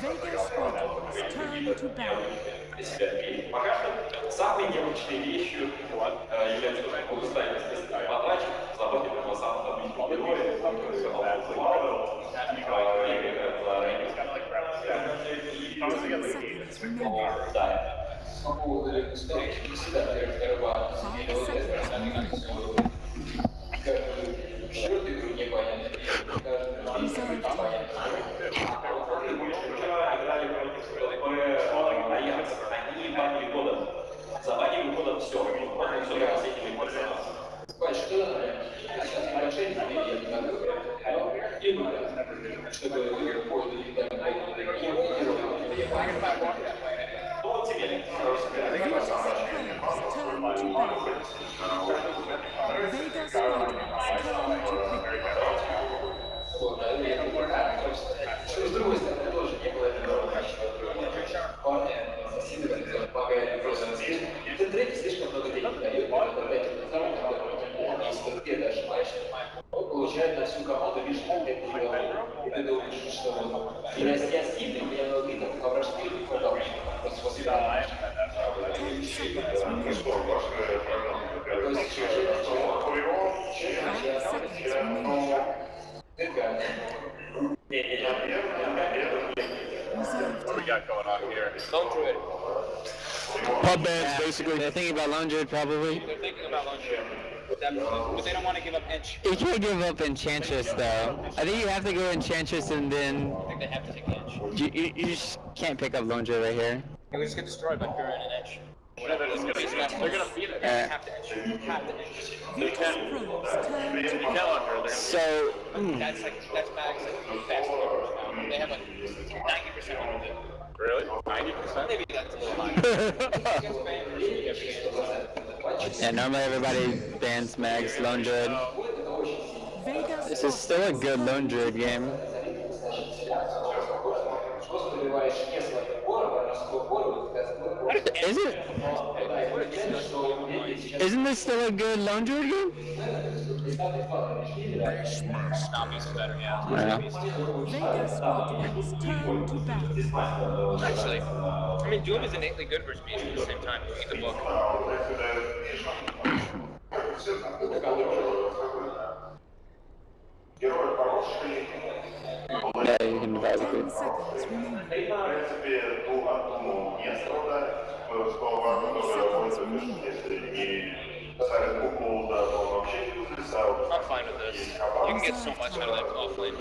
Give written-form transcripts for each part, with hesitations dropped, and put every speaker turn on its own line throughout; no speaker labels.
Vega Squadron, turn to battle.
Пока что самой необычной вещью является то, что вы ставите естественно подачи, заботе этого самого героя, заводили куда все, можно все с этими получает на всю команду лишь 5 миллионов. И ты думаешь, что я сильный, я лидер, а враж сильный, продал. Просто воспитание.
What we got going on here?
Lone Druid.
Pub bands, basically.
They're thinking about Lone Druid, probably.
They're thinking about Lone Druid. But they don't want to give up Inch.
You can't give up Enchantress, though. I think you have to go Enchantress and then...
I think they have to take Inch.
You just can't pick up Lone Druid right here.
And we just get destroyed by Furin and Inch.
They're gonna beat it.
You have to Inch. You have to Inch.
You can't on her.
So...
That's max fast numbers now. They have like 90% on it.
Really? 90%?
Maybe that's a little high.
Yeah, normally everybody bans Mags, Lone Druid. This is still a good Lone Druid game. Is it? Isn't this still a good Lone Druid game?
Snobby's better, yeah.
Vega Squadrons, turn to battle.
Actually, I mean, Doom is innately good versus Beast at the same time. Read the book.
Yeah, you can divide it.
10 seconds remaining. 5 seconds remaining.
I'm fine with this. You can get so much out of that offlane.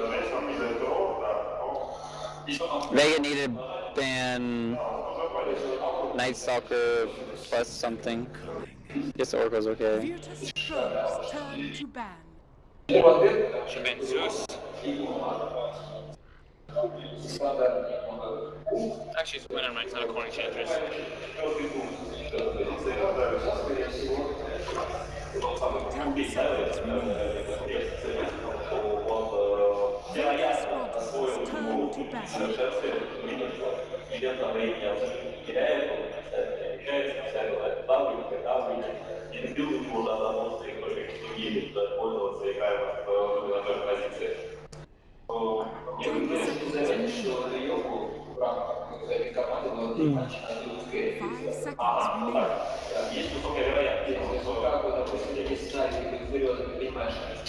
Vega needed to ban Night Stalker plus something. Guess Oracle's okay.
Virtus.Pro, turn to ban.
Should ban Zeus. Actually, it's winner, it's not a corner Enchantress.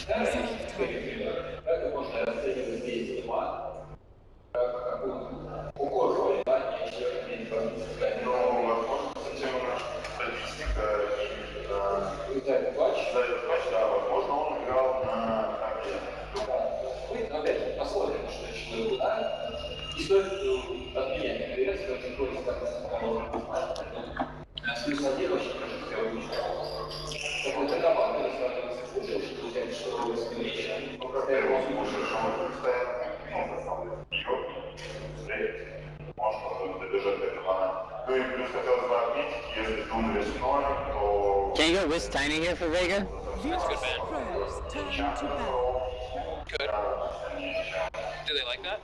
10 seconds remaining. Vega Squadrons, turn to battle.
Can you go Wiz Tiny here for Vega?
Virtus.Pro, turn to battle.
Good. Do they like that?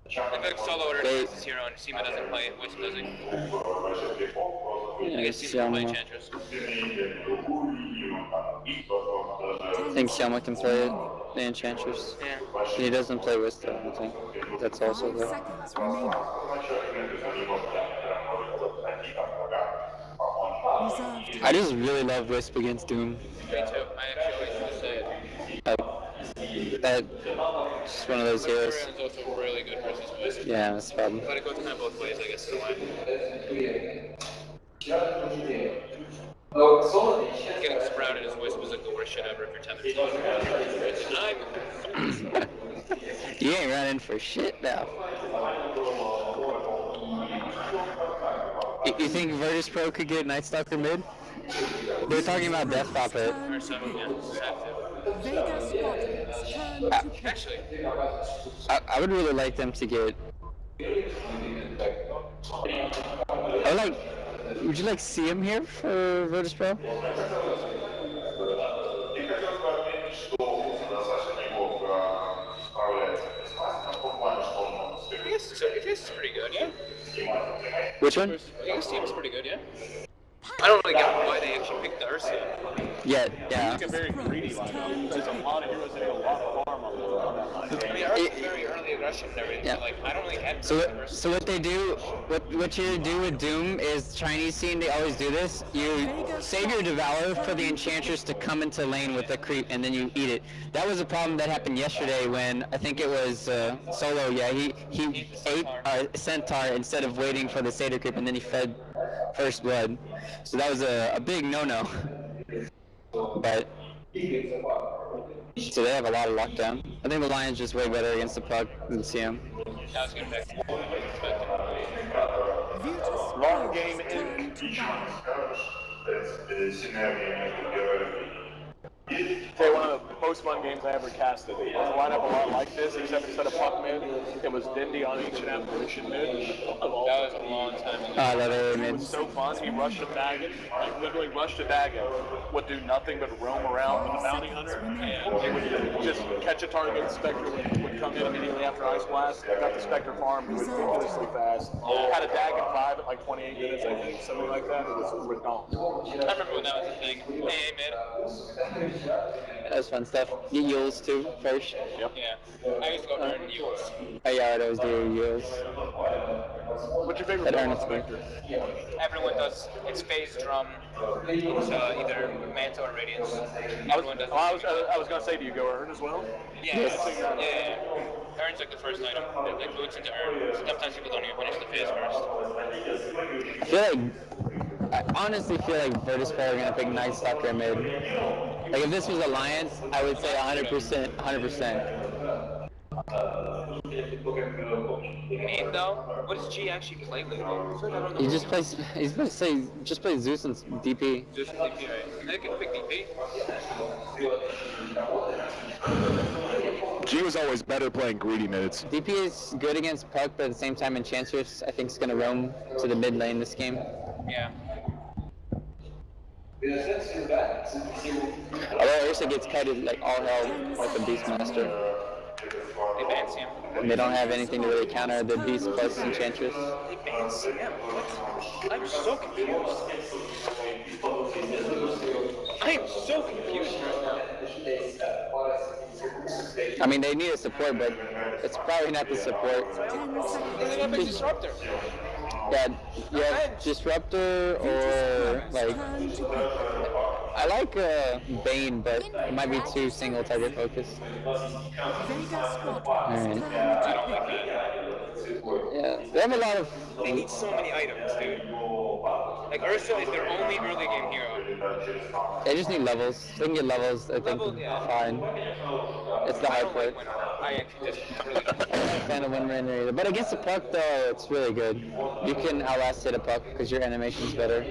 If it's solo order this hero and Seema doesn't play it, which does he?
Yeah,
I guess Seema can play Enchantress.
I think Selma can play it. the Enchantress.
Yeah.
He doesn't play Wisdom, I think. That's also
5
there.
seconds remaining. Reserve
I just really love Wisp against Doom.
Me too. I actually always used to say it.
That's one of those heroes.
Squadron is also really good versus Wisp.
Yeah, that's the problem.
But it goes kind of both ways, I guess, in a way. Getting sprouted as Wisp is like the worst shit ever if you're tethered to it.
You ain't running for shit now. You think Virtus.Pro could get Night Stalker mid? They're talking about Death Pop it.
Or some, yeah.
Vega Squadron's turn to pick.
Actually,
I would really like them to get. I would like. Would you like see him here for Virtus.Pro?
it's pretty good, yeah.
Which one?
I think his team's pretty good, yeah. I don't really get why they actually picked the Ursa.
Yeah.
It's a very greedy lineup. There's a lot of heroes that do a lot of farm on that line.
I mean, Ursa's very early aggression and everything,
Yeah.
but, like, I don't really get
So what they do, what you do with Doom is Chinese scene. They always do this. You save your Devourer for the Enchantress to come into lane with a creep, and then you eat it. That was a problem that happened yesterday when I think it was Solo. Yeah, he ate Centaur instead of waiting for the Satyr creep, and then he fed First Blood. So that was a big no-no. But so they have a lot of lockdown. I think the Lion's just way better against the puck than CM.
I was gonna pick.
Virtus.Pro
Long game
turn
in.
to battle.
Say one of the most fun games I ever casted. It was a lineup a lot like this, except instead of puck mid, it was Dindy on Ancient Apparition mid.
That was a long time ago.
I love it.
It was so fun. He rushed a Dagon, like literally rushed a Dagon, would do nothing but roam around with a bounty hunter. He would just catch a target, Spectre would come in immediately after Ice Blast. I got the Spectre farm, he was ridiculously fast. Had a Dagon 5 at like 28 minutes, I think, something like that. It was ridiculous.
I remember when that was a thing. Hey, man.
That was fun stuff. Get Yules too first.
Yep.
Yeah. I used to go earn Yules.
Oh yeah, I'd always do Yules.
What's your favorite
That
build on
earns me.
Spectre?
Everyone does. It's phase drum. It's either Manta or Radiance. Everyone does.
I was gonna say, do you go Earn as well?
Yeah. Yeah. Earn's like the first item. Like boots into Earn. Sometimes people don't even finish the phase first.
I feel like, I honestly feel like Virtus.Pro are gonna pick Night Stalker mid. Like if this was Alliance, I would say 100%, 100%.
Main though, what does G actually play lately?
He just plays, he's gonna say, just play Zeus and DP.
Just DP, right? They can pick DP.
G was always better playing greedy minutes.
DP is good against Puck, but at the same time Enchantress I think is gonna roam to the mid lane this game.
Yeah.
Although Ursa gets cut like all hell like the Beastmaster.
They ban CM.
And they don't have anything to really counter the Beast plus Enchantress.
They ban CM. What? I'm so confused. I am so confused right now.
I mean, they need a support, but it's probably not the support.
10 seconds.
They're gonna pick Disruptor.
Yeah, Disruptor or like
Turn to pick.
I like Bane, but it might be too single target focused.
Vega Squadron's
Alright.
turn
I
to
don't like
pick.
that.
Yeah, they have a lot of.
They need so many items, dude. Like Ursa is their only early game hero.
They just need levels. They can get levels. I think
Level, yeah.
fine. It's the
I
hard
don't
part.
like Winner. I actually just really don't.
I'm not a fan of Wind Ranger either. But against the Puck, though, it's really good. You can outlast hit a Puck because your animation's better.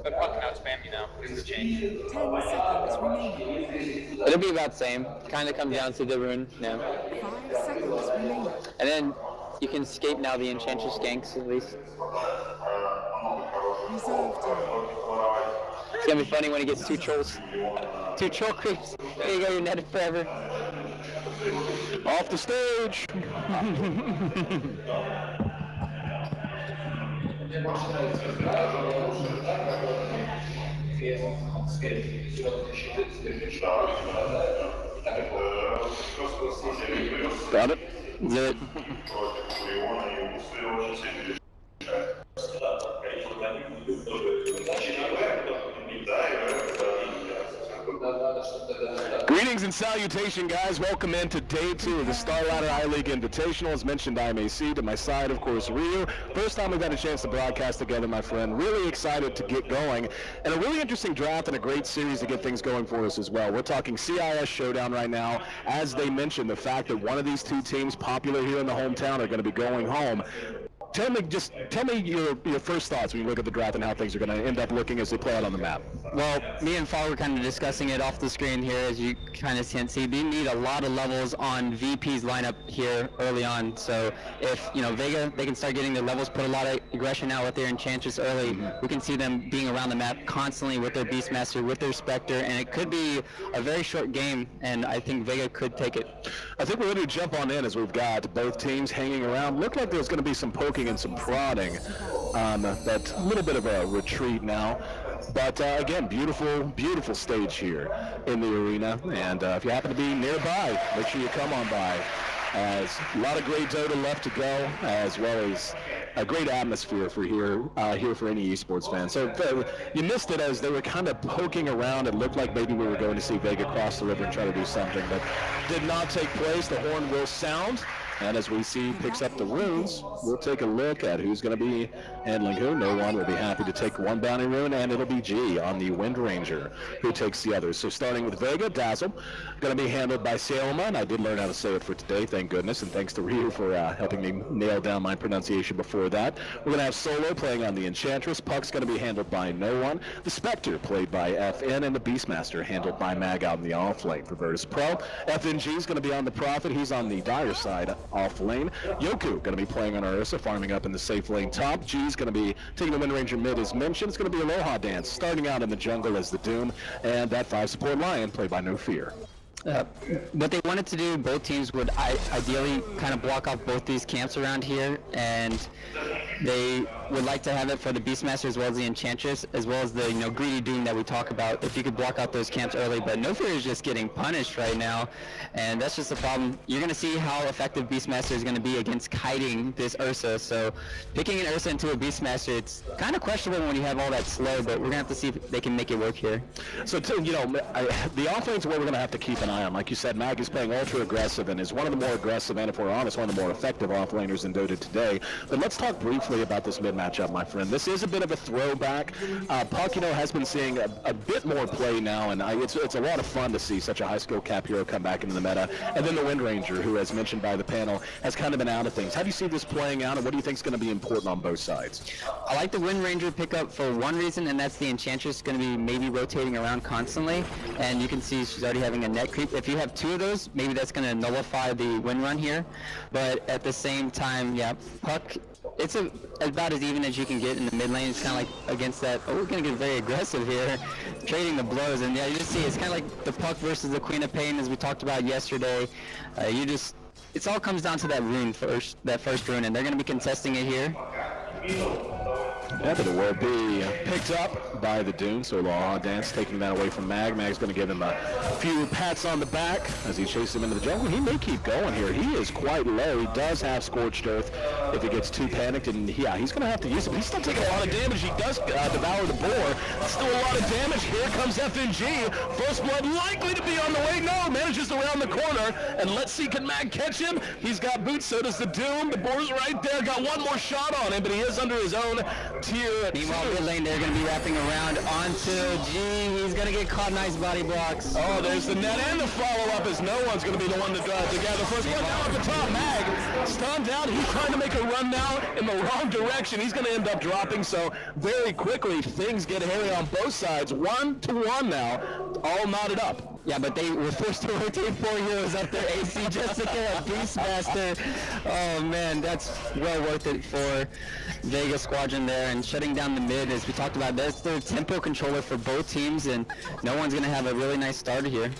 But Puck can outspam you now. This is a change.
10 seconds remaining.
It'll be about the same. Kind of come down to the rune. No.
5 seconds remaining.
And then you can escape now the Enchantress ganks at least.
Reserve time.
It's gonna be funny when he gets 2 trolls. 2 troll creeps. There you go, you're netted forever.
Off the stage! Got it?
Is it?
Greetings and salutation, guys. Welcome into day 2 of the Starladder I-League Invitational. As mentioned, I'm AC. To my side, of course, Ryu. First time we've had a chance to broadcast together, my friend. Really excited to get going. And a really interesting draft and a great series to get things going for us as well. We're talking CIS Showdown right now. As they mentioned, the fact that one of these two teams popular here in the hometown are going to be going home. Tell me your first thoughts when you look at the draft and how things are going to end up looking as they play out on the map.
Well, me and Fall were kind of discussing it off the screen here, as you kind of can see. They need a lot of levels on VP's lineup here early on. So if, Vega, they can start getting their levels, put a lot of aggression out with their Enchantress early. We can see them being around the map constantly with their Beastmaster, with their Spectre, and it could be a very short game, and I think Vega could take it.
I think we're ready to jump on in as we've got both teams hanging around. Looked like there's going to be some poking and some prodding on that little bit of a retreat now. But again, beautiful stage here in the arena. And if you happen to be nearby, make sure you come on by. As a lot of great Dota left to go, as well as a great atmosphere for here for any esports fan. So you missed it as they were kind of poking around. It looked like maybe we were going to see Vega cross the river and try to do something, but did not take place. The horn will sound. And as we see picks up the runes, we'll take a look at who's going to be handling who. No one will be happy to take one bounty rune, and it'll be G on the Wind Ranger who takes the others. So starting with Vega, Dazzle, going to be handled by Selma, and I did learn how to say it for today, thank goodness, and thanks to Ryu for helping me nail down my pronunciation before that. We're going to have Solo playing on the Enchantress. Puck's going to be handled by No One. The Spectre played by FN, and the Beastmaster handled by Mag out in the off lane for Virtus.Pro. FNG is going to be on the Prophet. He's on the Dire side off lane. Yoku going to be playing on Ursa, farming up in the safe lane top. G's going to be taking the Wind Ranger mid as mentioned. It's going to be Aloha Dance, starting out in the jungle as the Doom, and that 5 support Lion played by No Fear.
What they wanted to do, both teams would ideally kind of block off both these camps around here, and they would like to have it for the Beastmaster as well as the Enchantress, as well as the greedy Doom that we talk about, if you could block out those camps early. But No Fear is just getting punished right now, and that's just the problem. You're going to see how effective Beastmaster is going to be against kiting this Ursa. So picking an Ursa into a Beastmaster, it's kind of questionable when you have all that slow, but we're going to have to see if they can make it work here.
So the offense where we're going to have to keep an eye on. Like you said, Mag is playing ultra aggressive and is one of the more aggressive, and if we're honest, one of the more effective offlaners in Dota today. But let's talk briefly about this mid matchup, my friend. This is a bit of a throwback. Puck, has been seeing a bit more play now, and it's a lot of fun to see such a high skill cap hero come back into the meta. And then the Wind Ranger, who, as mentioned by the panel, has kind of been out of things. How do you see this playing out, and what do you think is going to be important on both sides?
I like the Wind Ranger pickup for one reason, and that's the Enchantress going to be maybe rotating around constantly, and you can see she's already having a net creep. If you have 2 of those, maybe that's going to nullify the win run here. But at the same time, yeah, Puck, it's about as even as you can get in the mid lane. It's kind of like against that. Oh, we're going to get very aggressive here, trading the blows. And yeah, you just see it's kind of like the Puck versus the Queen of Pain, as we talked about yesterday. It all comes down to that rune first, that first rune, and they're going to be contesting it here.
Yeah, but it will be picked up by the Doom, so Aloha Dance taking that away from Mag. Mag's going to give him a few pats on the back as he chases him into the jungle. He may keep going here. He is quite low. He does have Scorched Earth if he gets too panicked, and yeah, he's going to have to use it. He's still taking a lot of damage. He does devour the boar. Still a lot of damage. Here comes FNG. First blood likely to be on the way. No, manages around the corner, and let's see, can Mag catch him? He's got boots, so does the Doom. The boar's right there. Got one more shot on him, but he is under his own tier.
Meanwhile, mid lane, they're going to be wrapping around onto G. He's going to get caught. Nice body blocks.
Oh, there's the net and the follow-up, as No One's going to be the one to gather first. One down at the top. Mag stunned out. He's trying to make a run now in the wrong direction. He's going to end up dropping, so very quickly things get hairy on both sides. 1-1 now, all knotted up.
Yeah, but they were forced to rotate 4 heroes up there. AC Jessica, Beastmaster. Oh man, that's well worth it for Vega Squadron there, and shutting down the mid, as we talked about. That's the tempo controller for both teams, and No One's going to have a really nice starter here.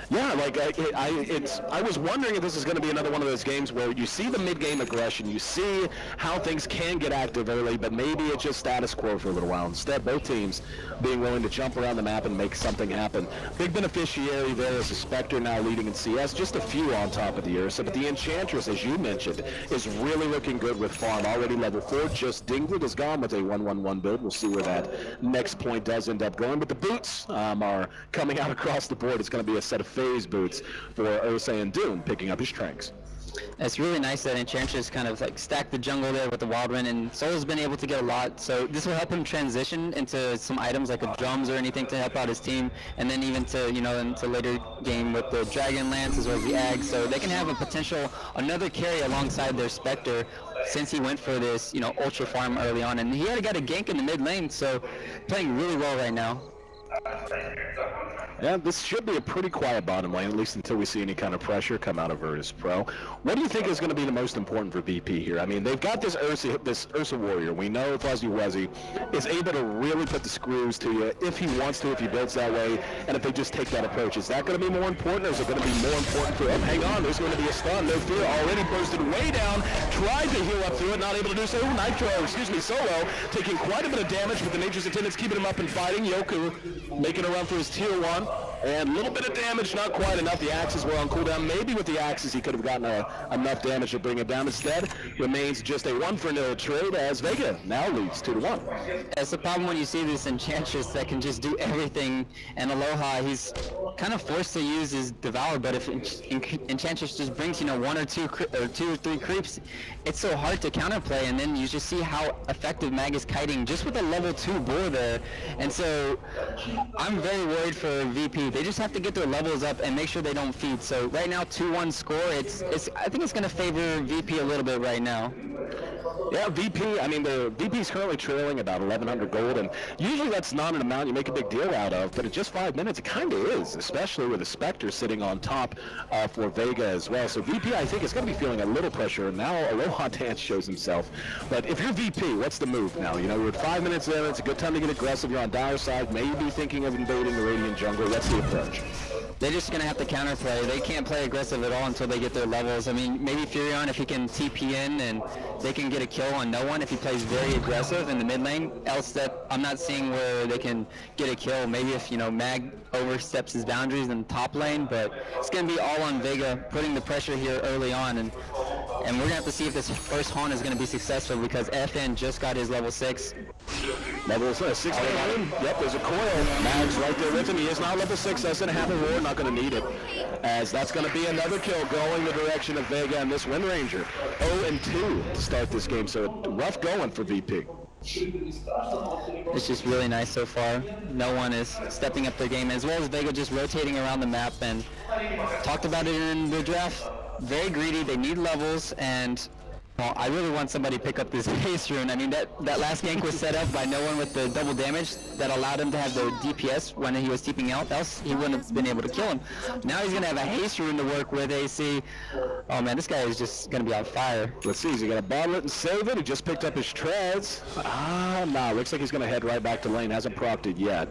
Yeah, like I was wondering if this is going to be another one of those games where you see the mid-game aggression, you see how things can get active early, but maybe it's just status quo for a little while. Instead, both teams being willing to jump around the map and make something happen. Big beneficiary there is the Spectre now leading in CS, just a few on top of the Ursa, but the Enchantress, as you mentioned, is really looking good with farm. Already level 4, just Dingwood is gone with a 1-1-1 build. We'll see where that next point does end up going, but the boots are coming out across the board. It's going to be a set of phase boots for Ursa and Doom picking up his tranks.
It's really nice that Enchantress kind of like stacked the jungle there with the Wild Wind, and Soul's been able to get a lot, so this will help him transition into some items like a drums or anything to help out his team, and then even to, you know, into later game with the Dragon Lance as well as the Ag, so they can have a potential another carry alongside their Spectre, since he went for this, you know, ultra farm early on, and he already got a gank in the mid lane, so playing really well right now.
Yeah, this should be a pretty quiet bottom lane, at least until we see any kind of pressure come out of Virtus.Pro. What do you think is going to be the most important for VP here? I mean, they've got this Ursa warrior. We know Fuzzy Wuzzy is able to really put the screws to you if he wants to, if he builds that way, and if they just take that approach. Is that going to be more important, or is it going to be more important for him? Hang on, there's going to be a stun. No fear, already bursted way down, tried to heal up through it, not able to do so. Solo, taking quite a bit of damage, but the Nature's Attendants keeping him up and fighting. Yoku making a run for his tier 1. And a little bit of damage, not quite enough. The axes were on cooldown. Maybe with the axes he could have gotten enough damage to bring it down. Instead, remains just a 1-for-0 trade as Vega now leads 2-1.
That's the problem when you see this Enchantress that can just do everything, and Aloha, he's kind of forced to use his Devour, but if Enchantress just brings, you know, 1 or 2 or 2 or 3 creeps, it's so hard to counterplay, and then you just see how effective Mag is kiting just with a level 2 boar there. And so I'm very worried for VP. They just have to get their levels up and make sure they don't feed. So right now, 2-1 score. I think it's going to favor VP a little bit right now.
Yeah, VP, I mean, the VP is currently trailing about 1,100 gold, and usually that's not an amount you make a big deal out of, but in just 5 minutes, it kind of is, especially with the Spectre sitting on top for Vega as well. So VP, I think, is going to be feeling a little pressure, and now Aloha Dance shows himself. But if you're VP, what's the move now? You know, we're 5 minutes in, it's a good time to get aggressive. You're on dire side, maybe thinking of invading the Radiant jungle. What's the approach?
They're just going to have to counterplay. They can't play aggressive at all until they get their levels. I mean, maybe Furion, if he can TP in and they can get a kill on no one if he plays very aggressive in the mid lane. Else that I'm not seeing where they can get a kill. Maybe if, you know, Mag oversteps his boundaries in the top lane, but it's going to be all on Vega putting the pressure here early on, and we're going to have to see if this first Haunt is going to be successful because FN just got his level 6.
Level 6. Yep, there's a coil. Mag's right there with him. He is now level 6. That's going to have a roar. Not going to need it, as that's going to be another kill going the direction of Vega and this Wind Ranger. 0-2 to start this game, so rough going for VP.
It's just really nice so far. No one is stepping up their game, as well as Vega just rotating around the map, and talked about it in the draft. Very greedy, they need levels, and well, I really want somebody to pick up this haste rune. I mean, that last gank was set up by no one with the double damage that allowed him to have the DPS when he was TPing out, else he wouldn't have been able to kill him. Now he's going to have a haste rune to work with AC. Oh man, this guy is just going to be on fire.
Let's see, is he going to bottle it and save it? He just picked up his treads. No, looks like he's going to head right back to lane. Hasn't procced it yet.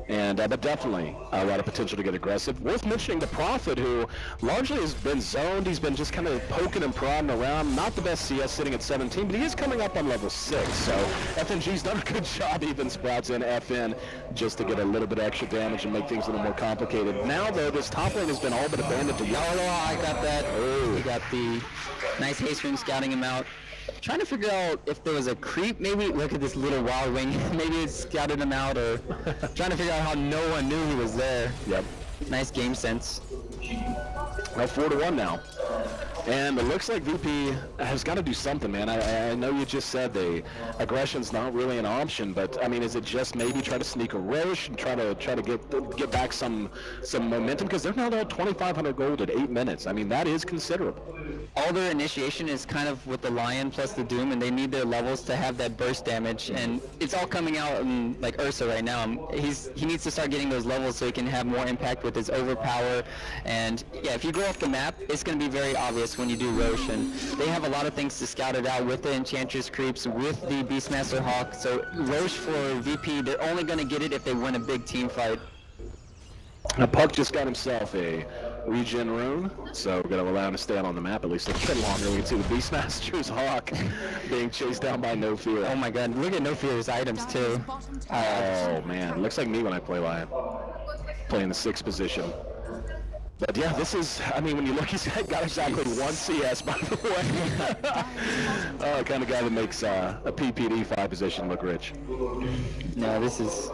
And but definitely a lot of potential to get aggressive. Worth mentioning the Prophet, who largely has been zoned. He's been just kind of poking and prodding around. Not the best CS, sitting at 17, but he is coming up on level 6. So FNG's done a good job. Even sprouts in FN just to get a little bit of extra damage and make things a little more complicated. Now though, this top lane has been all but abandoned to you.
I got that. Oh, he got the nice haste rune scouting him out. Trying to figure out if there was a creep, maybe. Look at this little wild wing. Maybe it scouted him out, or trying to figure out how no one knew he was there.
Yep.
Nice game sense.
Well, 4-1 now. And it looks like VP has got to do something, man. I know you just said the aggression's not really an option, but I mean, is it just maybe try to sneak a Roche and try to get back some momentum, because they're now at 2,500 gold at 8 minutes. I mean, that is considerable.
All their initiation is kind of with the Lion plus the Doom, and they need their levels to have that burst damage, and it's all coming out in like Ursa right now. He needs to start getting those levels so he can have more impact with his overpower. And yeah, if you go off the map, it's going to be very obvious when you do Roche, and they have a lot of things to scout it out with the Enchantress creeps, with the Beastmaster Hawk. So Roche for VP, they're only going to get it if they win a big team fight.
Now, Puck just got himself a regen rune, so we're going to allow him to stay out on the map at least a bit longer. We can see the Beastmaster's Hawk being chased down by No Fear.
Oh my god, look at No Fear's items too.
Oh man, looks like me when I play Lion. Playing the 6th position. But yeah, this is, I mean, when you look, he's got exactly 1 CS, by the way. Kind of guy that makes a PPD 5 position look rich.
No, this is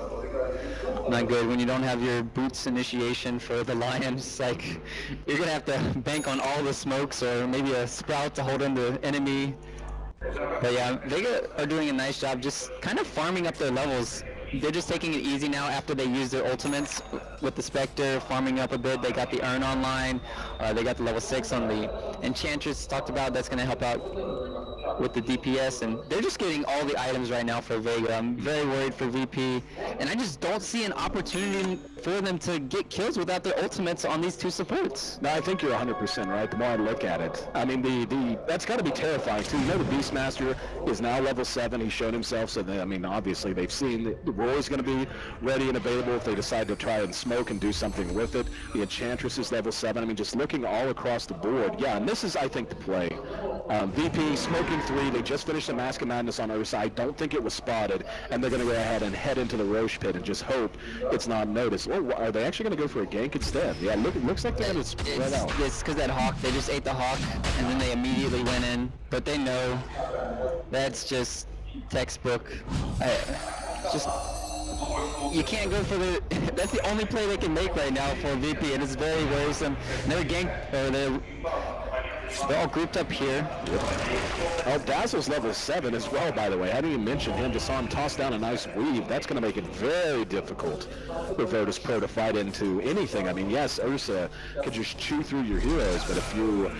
not good. When you don't have your boots initiation for the Lions, like, you're going to have to bank on all the smokes or maybe a sprout to hold in the enemy. But yeah, Vega are doing a nice job just kind of farming up their levels. They're just taking it easy now after they use their ultimates with the Spectre, farming up a bit. They got the Urn online. They got the level 6 on the Enchantress talked about. That's going to help out with the DPS. And they're just getting all the items right now for Vega. I'm very worried for VP. And I just don't see an opportunity for them to get kills without their ultimates on these 2 supports.
No, I think you're 100% right. The more I look at it, I mean, that's got to be terrifying too. You know, the Beastmaster is now level 7. He's shown himself, so I mean, obviously they've seen the Roy's going to be ready and available if they decide to try and smoke and do something with it. The Enchantress is level 7. I mean, just looking all across the board, yeah. And this is, I think, the play. VP smoking 3. They just finished the Mask of Madness on Ursa. I don't think it was spotted, and they're going to go ahead and head into the Roche pit and just hope it's not noticed. Or are they actually going to go for a gank instead? Yeah, it looks like they're going to spread out.
It's because that Hawk, they just ate the Hawk, and then they immediately went in. But they know that's just textbook. Just you can't go for the. That's the only play they can make right now for VP, and it's very worrisome. They're they're all grouped up here.
Oh, Dazzle's level 7 as well, by the way. I didn't even mention him. Just saw him toss down a nice weave. That's going to make it very difficult for Virtus.Pro to fight into anything. I mean, yes, Ursa could just chew through your heroes, but if you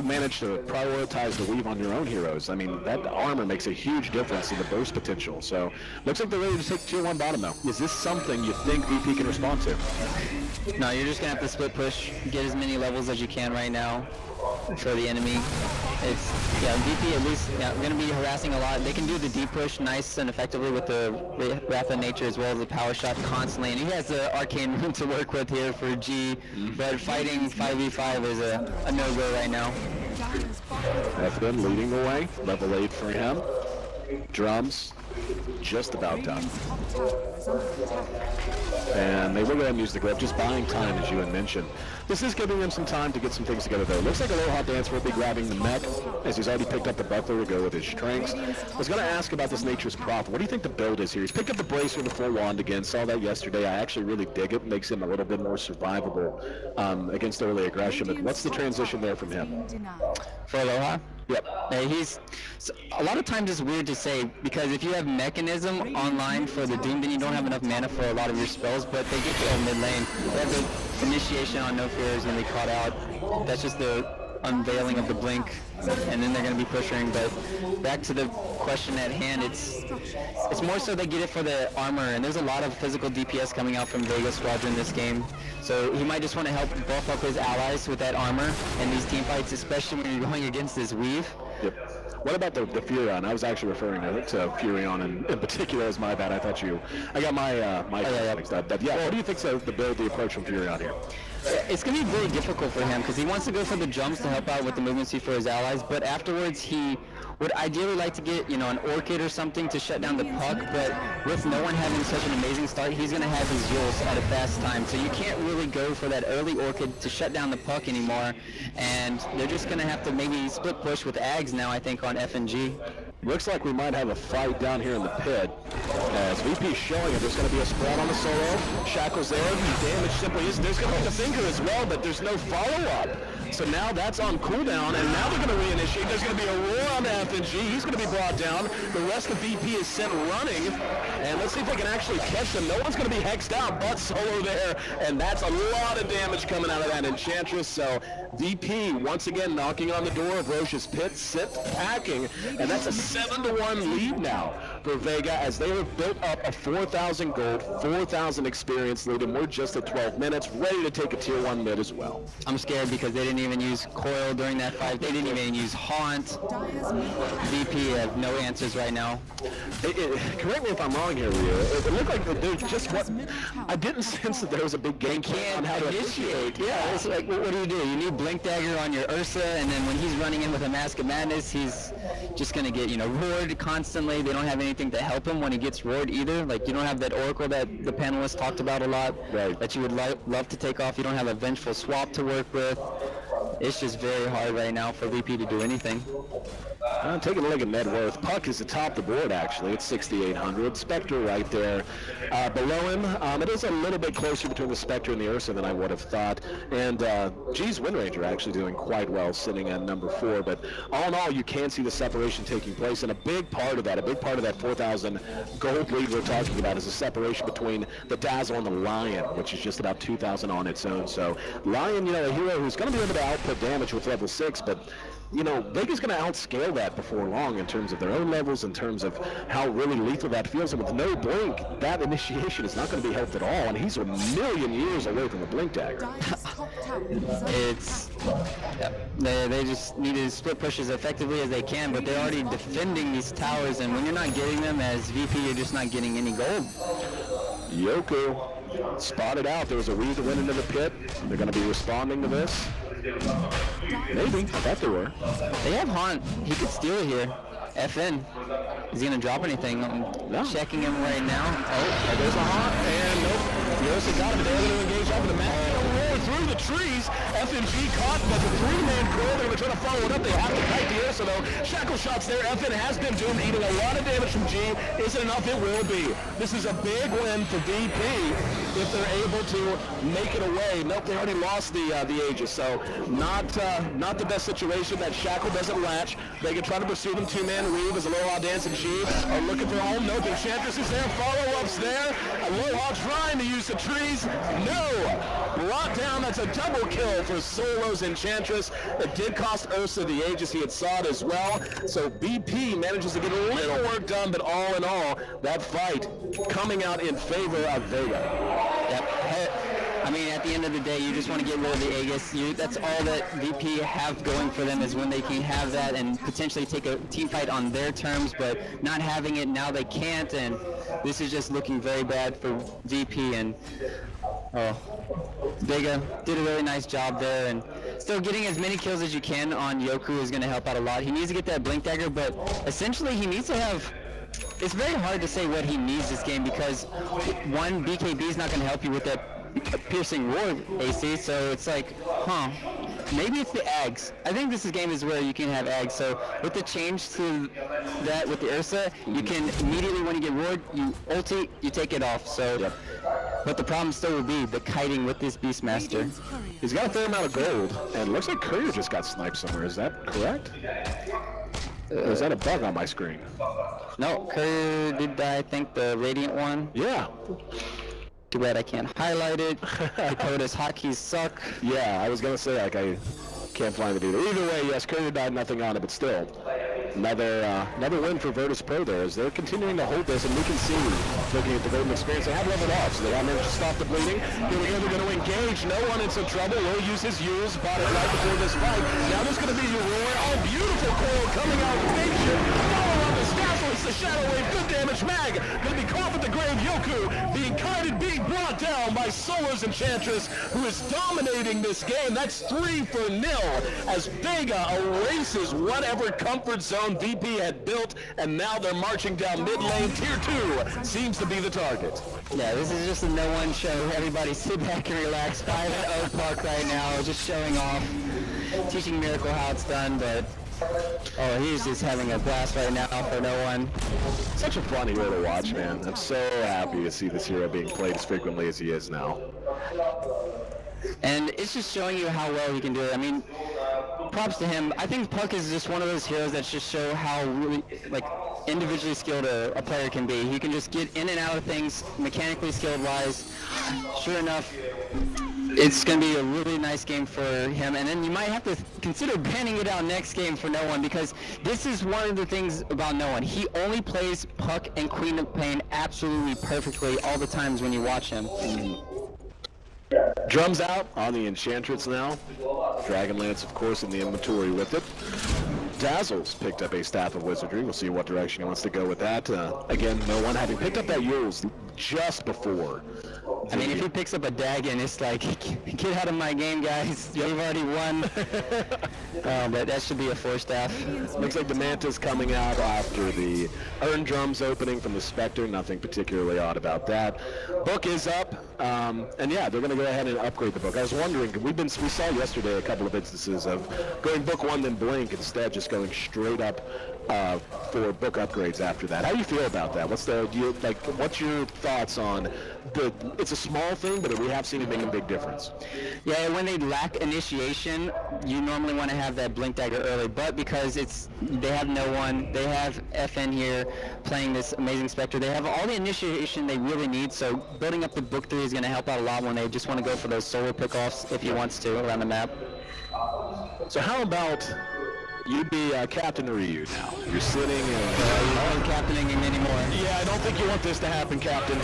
manage to prioritize the weave on your own heroes, I mean, that armor makes a huge difference in the burst potential. So, looks like they're ready to take tier 1 bottom, though. Is this something you think VP can respond to?
No, you're just going to have to split push, get as many levels as you can right now for the enemy. It's, yeah, VP at least, yeah, going to be harassing a lot. They can do the deep push nice and effectively with the Wrath of Nature as well as the power shot constantly. And he has the arcane room to work with here for G, but fighting 5v5 is a no-go right now.
FN leading the way, level 8 for him. Drums, just about done. And they will go ahead and use the grip, just buying time, as you had mentioned. This is giving them some time to get some things together, though. Looks like Aloha Dance will be grabbing the mech, as he's already picked up the Buckler to go with his strengths. I was going to ask about this Nature's Prophet. What do you think the build is here? He's picked up the Bracer and the full wand again. Saw that yesterday. I actually really dig it. Makes him a little bit more survivable against early aggression. But what's the transition there from him?
For Aloha? Yep. He's a lot of times it's weird to say because if you have Mechanism online for the Doom, then you don't have enough mana for a lot of your spells. But they get you all mid lane. They have the initiation on No Fear is going to be caught out. That's just the unveiling of the blink, and then they're going to be pushing. But back to the question at hand, it's more so they get it for the armor, and there's a lot of physical DPS coming out from Vega Squadron this game. So he might just want to help buff up his allies with that armor in these team fights, especially when you're going against this weave.
Yep. What about the Furion? I was actually referring to Furion in particular as my bad. I thought I got my mixed up. But yeah, what do you think's the build, the approach from Furion here?
It's going to be very difficult for him because he wants to go for the jumps to help out with the movement speed for his allies, but afterwards he would ideally like to get, an Orchid or something to shut down the Puck, but with no one having such an amazing start, he's going to have his Yules at a fast time, so you can't really go for that early Orchid to shut down the Puck anymore, and they're just going to have to maybe split push with Ags now, I think, on FNG.
Looks like we might have a fight down here in the pit. As VP's showing it, there's going to be a spread on the solo. Shackle's there. The damage simply is. There's going to be the finger as well, but there's no follow-up. So now that's on cooldown, and now they're going to reinitiate. There's going to be a roar on the FNG. He's going to be brought down. The rest of VP is sent running. And let's see if they can actually catch them. No one's going to be hexed out but Solo there. And that's a lot of damage coming out of that Enchantress. So VP, once again, knocking on the door of Roche's pit, sit packing. And that's a 7-1 lead now for Vega as they have built up a 4,000 gold, 4,000 experience lead, and we're just at 12 minutes, ready to take a tier 1 mid as well.
I'm scared because they didn't even use Coil during that fight. They didn't even use Haunt. VP have no answers right now.
Correct me if I'm wrong here, Rio. It looked like they're just what... I didn't sense that there was a big game plan on how to initiate.
Yeah, it's like, what do? You need Blink Dagger on your Ursa, and then when he's running in with a Mask of Madness, he's just going to get, you know, roared constantly. They don't have anything to help him when he gets roared either. Like, you don't have that Oracle that the panelists talked about a lot, right, that you would love to take off. You don't have a Vengeful Swap to work with. It's just very hard right now for VP to do anything.
Taking a look at net worth, Puck is atop the board actually at 6,800. Spectre right there below him. It is a little bit closer between the Spectre and the Ursa than I would have thought. And G's Wind Ranger actually doing quite well, sitting at number 4. But all in all, you can see the separation taking place. And a big part of that 4,000 gold lead we're talking about is the separation between the Dazzle and the Lion, which is just about 2,000 on its own. So Lion, you know, a hero who's going to be able to output damage with level 6, but you know, Vega's going to outscale that before long in terms of their own levels, in terms of how really lethal that feels. And with no Blink, that initiation is not going to be helped at all. And he's a million years away from the Blink Dagger.
They just need to split push as effectively as they can, but they're already defending these towers. And when you're not getting them as VP, you're just not getting any gold.
Yoku spotted out. There was a read that went into the pit. They're going to be responding to this. Maybe. I thought they were.
They have Haunt. He could steal it here. FN. Is he going to drop anything? I'm checking him right now.
Oh, there's a Haunt. And nope. Yosa got him. They're going to engage off of the map. Through the trees. FNG caught, but the 3-man core, they're going to try to follow it up. They have to kite the Ursa, though. Shackle shots there. FN has been doomed, eating a lot of damage from G. Isn't enough? It will be. This is a big win for VP if they're able to make it away. Nope, they already lost the Aegis, so not the best situation. That Shackle doesn't latch. They can try to pursue them. 2-man Reeve as Aloha Dance and G are looking for home. Nope, Enchantress is there. Follow-ups there. Aloha trying to use the trees. No! Brought down. That's a double kill for Solo's Enchantress. It did cost Ursa the Aegis. He had saw it as well. So BP manages to get a little work done, but all in all, that fight coming out in favor of Vega.
Yep. I mean, at the end of the day, you just want to get rid of the Aegis. That's all that VP have going for them, is when they can have that and potentially take a team fight on their terms, but not having it now they can't, and this is just looking very bad for VP. And Vega did a really nice job there, and still getting as many kills as you can on Yoku is going to help out a lot. He needs to get that Blink Dagger, but essentially he needs to have... It's very hard to say what he needs this game because, one, BKB is not going to help you with that piercing roar AC, so it's like, maybe it's the Ags. I think this game is where you can have Ags, so with the change to that with the Ursa, you can immediately, when you get roared, you ulti, you take it off, so... Yep. But the problem still will be the kiting with this Beastmaster.
He's got a fair amount of gold, and it looks like Courier just got sniped somewhere. Is that correct? Or is that a bug on my screen?
No, Courier did die, I think, the Radiant one.
Yeah.
Too bad I can't highlight it. Dakota's hotkeys suck.
Yeah, I was going to say, like, I can't find it either. Either way, yes, Courier died, nothing on it, but still. Another win for Virtus.Pro there as they're continuing to hold this, and we can see, looking at the golden experience, they have leveled off, so they have managed to stop the bleeding. Here we go, they're going to engage. No one in some trouble. Will use his use, bought it right before this fight. Now there's going to be your roar. Oh, beautiful coil coming out. Big shit. Follow on this Dazzle. It's the Shadow Wave. Good damage. Mag going to be caught at the grave. Yoku being kited, being brought down by Solo's Enchantress, who is dominating this game. That's 3-0 as Vega erases whatever comfort zone VP had built, and now they're marching down mid lane. Tier 2 seems to be the target.
Yeah, this is just a no-one show. Everybody sit back and relax. 5-0 Park right now, just showing off, teaching Miracle how it's done, but he's just having a blast right now for no one.
Such a fun hero to watch, man. I'm so happy to see this hero being played as frequently as he is now.
And it's just showing you how well he can do it. I mean, props to him. I think Puck is just one of those heroes that just show how really, like, individually skilled a player can be. He can just get in and out of things, mechanically skilled wise. Sure enough, it's going to be a really nice game for him, and then you might have to consider banning it out next game for No One, because this is one of the things about No One. He only plays Puck and Queen of Pain absolutely perfectly all the times when you watch him.
Drums out on the Enchantress now. Dragonlance, of course, in the inventory with it. Dazzle's picked up a Staff of Wizardry. We'll see what direction he wants to go with that. Again, No One having picked up that Yules just before.
I mean, if he picks up a Dagon, it's like, get out of my game, guys. You've already won. But that should be a 4-staff.
Looks like the Manta's coming out after the Urn Drums opening from the Spectre. Nothing particularly odd about that. Book is up. And yeah, they're going to go ahead and upgrade the book. I was wondering, we saw yesterday a couple of instances of going Book 1 then Blink, instead just going straight up for book upgrades after that. How do you feel about that? What's your thoughts on it's a small thing, but we have seen it make a big difference.
Yeah, when they lack initiation, you normally want to have that Blink Dagger early, but because they have No One, they have FN here playing this amazing Spectre, they have all the initiation they really need, so building up the book 3 is going to help out a lot when they just want to go for those solo pickoffs if he wants to around the map.
So how about you be Captain Ryu now? You're sitting and...
I ain't captaining him anymore.
Yeah, I don't think you want this to happen, Captain.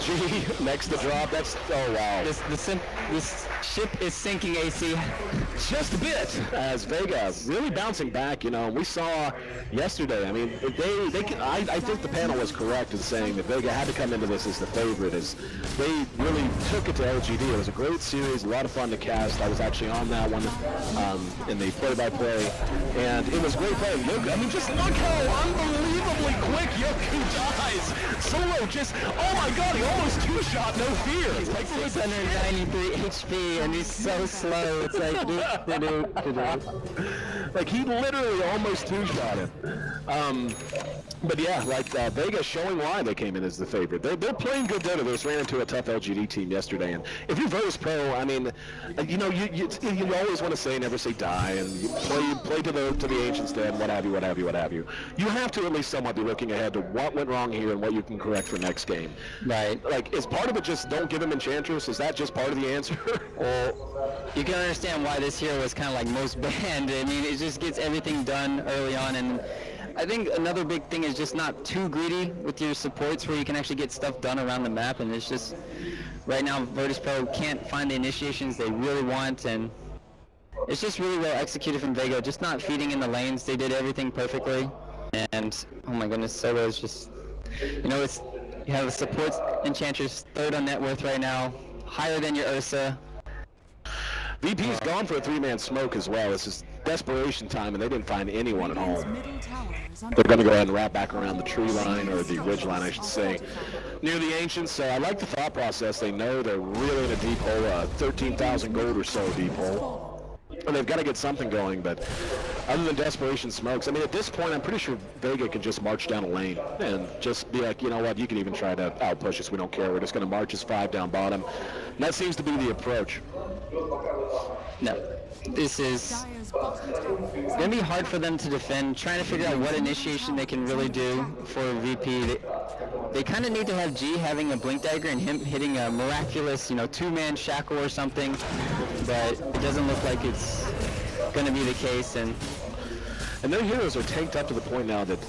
G, next to drop, that's... Oh, wow.
This ship is sinking, AC.
Just a bit, as Vega really bouncing back, you know. We saw yesterday, I mean, I think the panel was correct in saying that Vega had to come into this as the favorite, as they really took it to LGD. It was a great series, a lot of fun to cast. I was actually on that one in the play-by-play. And it was great playing. Yoku, I mean, just look how unbelievably quick Yoku dies. Solo just, oh my god, he almost two-shot, no fear.
He's like 693 HP, and he's so slow. It's like,
like, he literally almost two-shot him. But yeah, like, Vega showing why they came in as the favorite. They're playing good Dota. They just ran into a tough LGD team yesterday. And if you're Virtus.Pro, I mean, you know, you always want to say never say die, and you play to the Ancients Den, what have you. You have to at least somewhat be looking ahead to what went wrong here and what you can correct for next game.
Right.
Like, is part of it just don't give him Enchantress? Is that just part of the answer?
Well, you can understand why this hero was kind of like most banned. I mean, it just gets everything done early on, and I think another big thing is just not too greedy with your supports where you can actually get stuff done around the map, and it's just, right now, Virtus.Pro can't find the initiations they really want, and it's just really well executed from Vega, just not feeding in the lanes. They did everything perfectly, and oh my goodness, Solo is just, you know, you have a support Enchantress 3rd on net worth right now, higher than your Ursa.
VP's gone for a 3-man smoke as well. This is desperation time, and they didn't find anyone at home. They're going to go ahead and wrap back around the tree line, or the ridge line, I should say, near the Ancients. So I like the thought process. They know they're really in a deep hole, 13,000 gold or so deep hole. And they've got to get something going, but other than desperation smokes, I mean, at this point, I'm pretty sure Vega can just march down a lane and just be like, you know what, you can even try to outpush us, we don't care, we're just going to march us 5 down bottom. And that seems to be the approach.
No, this is going to be hard for them to defend, trying to figure out what initiation they can really do for VP. They kind of need to have G having a Blink Dagger and him hitting a miraculous, you know, 2-man shackle or something, but it doesn't look like it's going to be the case. And
their heroes are tanked up to the point now that,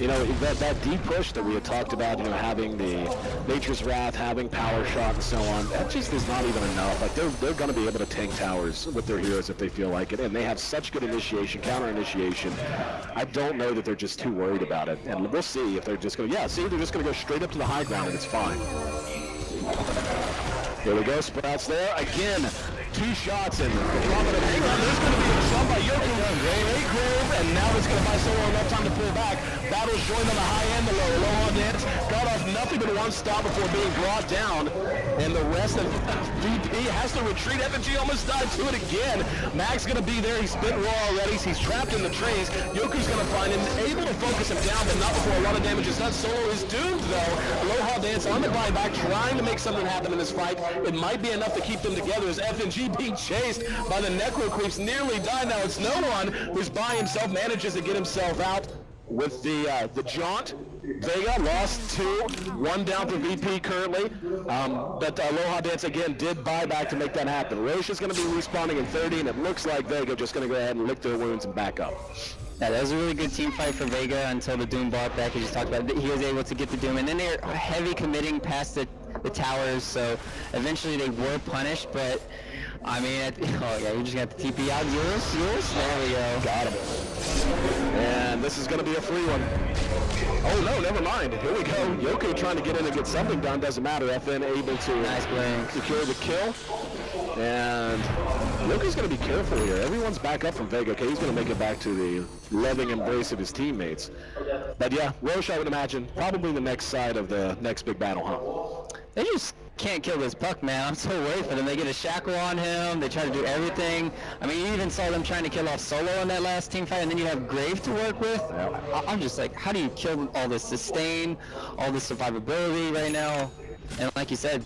you know, that deep push that we had talked about, you know, having the Nature's Wrath, having Power Shot and so on, that just is not even enough. Like, they're going to be able to tank towers with their heroes if they feel like it, and they have such good initiation, counter initiation. I don't know that they're just too worried about it, and we'll see if they're just going to, they're just going to go straight up to the high ground and it's fine. Here we go, Sprouts there. Again, 2 shots and drop it. Hang on, there's going to be a shot by Yoku. Great grove, and now it's going to buy Solo enough time to pull back. Battle's joined on the high end, the low on dance. Got off nothing but 1 stop before being brought down. And the rest of VP has to retreat. FNG almost died to it again. Mag's going to be there. He's spit raw already. He's trapped in the trees. Yoku's going to find him, able to focus him down, but not before a lot of damage is done. Solo is doomed, though. Aloha dance on the buyback, trying to make something happen in this fight. It might be enough to keep them together as FNG being chased by the Necro Creeps, nearly died. Now it's No One who's by himself, manages to get himself out. with the jaunt. Vega lost 2, 1 down for VP currently, but Aloha Dance again did buy back to make that happen. Roche is going to be respawning in 30, and it looks like Vega just going to go ahead and lick their wounds and back up.
Yeah, that was a really good team fight for Vega until the Doom bought back. He just talked about it. He was able to get the Doom, and then they're heavy committing past the towers, so eventually they were punished, but I mean, oh yeah, you just got the TP out. Yours. There we go.
Got him. And this is going to be a free one. Oh no, never mind. Here we go. Yoku trying to get in and get something done. Doesn't matter. FN able to
nice blink.
Secure the kill. And Yoku's going to be careful here. Everyone's back up from Vega. Okay, he's going to make it back to the loving embrace of his teammates. But yeah, Roche, I would imagine, probably the next side of the next big battle, huh?
They just can't kill this puck, man. I'm so worried for them. They get a shackle on him. They try to do everything. I mean, you even saw them trying to kill off Solo in that last team fight, and then you have Grave to work with. I'm just like, how do you kill all this sustain, all this survivability right now? And like you said,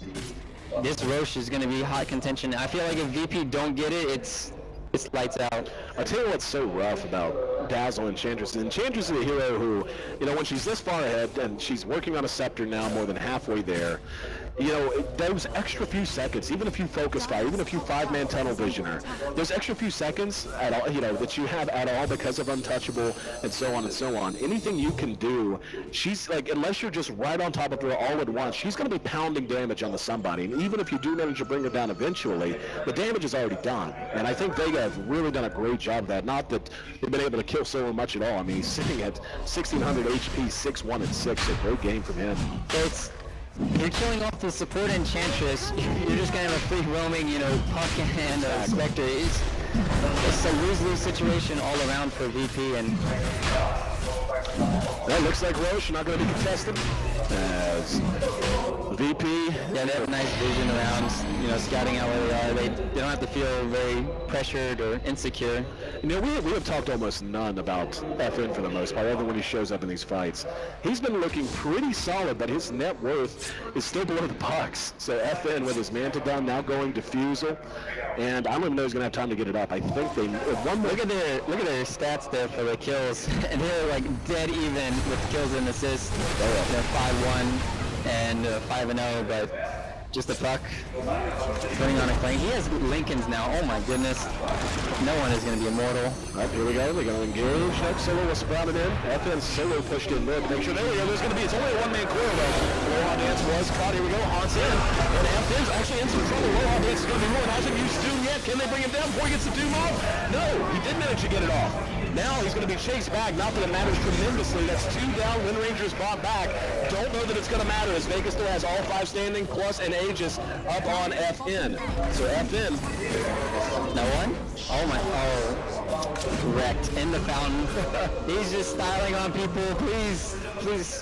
this Roche is going to be hot contention. I feel like if VP don't get it, it's lights out.
I'll tell you what's so rough about Dazzle Enchantress. Enchantress is a hero who, you know, when she's this far ahead and she's working on a scepter now more than halfway there, you know, those extra few seconds, even if you focus fire, even if you 5-man tunnel visioner, those extra few seconds at all, you know, that you have at all because of Untouchable and so on and so on, anything you can do, she's like, unless you're just right on top of her all at once, she's going to be pounding damage onto somebody. And even if you do manage to bring her down eventually, the damage is already done. And I think Vega have really done a great job of that. Not that they've been able to kill Solo much at all. I mean, he's sitting at 1,600 HP, 6-1 and 6. A great game from him.
You're killing off the support Enchantress. You're just going to have a free roaming, you know, puck and Spectre. It's a lose-lose situation all around for VP. And
well, looks like Roche not going to be contested. As VP,
yeah, they have a nice vision around, you know, scouting out where they are. They don't have to feel very pressured or insecure.
You know, we have talked almost none about FN for the most part, other than when he shows up in these fights. He's been looking pretty solid, but his net worth is still below the Bucks. So FN with his Mantodon now going Diffusal, and I don't even know he's going to have time to get it up. I think they
look at their stats there for the kills, and they're like dead even with kills and assists. They're 5-1 and 5-0, but just a puck putting on a claim. He has Lincolns now. Oh my goodness. No one is going to be immortal.
Right, here we go. They're going to engage. Next Solo was sprouted in. FN Solo pushed in mid. Make sure, there we go. There's going to be, it's only a 1-man core though. Aloha Dance was caught. Here we go. Haunts in. And FN's actually in some trouble. Aloha Dance is going to be ruined. Hasn't used Doom yet. Can they bring him down before he gets the Doom off? No, he did manage to get it off. Now he's going to be chased back. Not that it matters tremendously. That's 2 down. Wind Rangers bought back. Don't know that it's going to matter as Vegas still has all 5 standing plus an Aegis up on FN. So FN.
No one? Oh my, wrecked in the fountain. He's just styling on people. Please,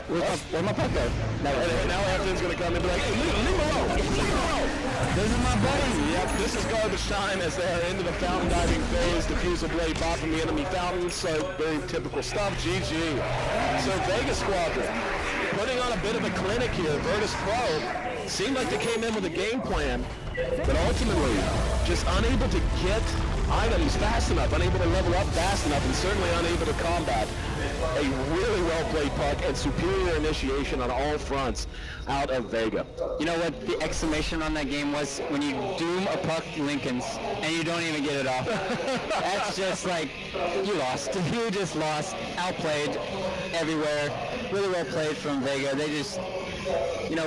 where'd my puck go?
Now FN's going to come and be like, hey, leave him alone. Leave him alone.
This is my buddy.
Yep, this is garbage time as they are into the fountain diving phase. Diffusal blade bought from the enemy fountain, so very typical stuff. GG. So Vega Squadron putting on a bit of a clinic here. Virtus.Pro seemed like they came in with a game plan, but ultimately just unable to get items fast enough, unable to level up fast enough, and certainly unable to combat a really well-played puck and superior initiation on all fronts out of Vega.
You know what the exclamation on that game was? When you doom a puck Lincolns and you don't even get it off. That's just like, you lost. You just lost. Outplayed everywhere. Really well played from Vega. They just, you know,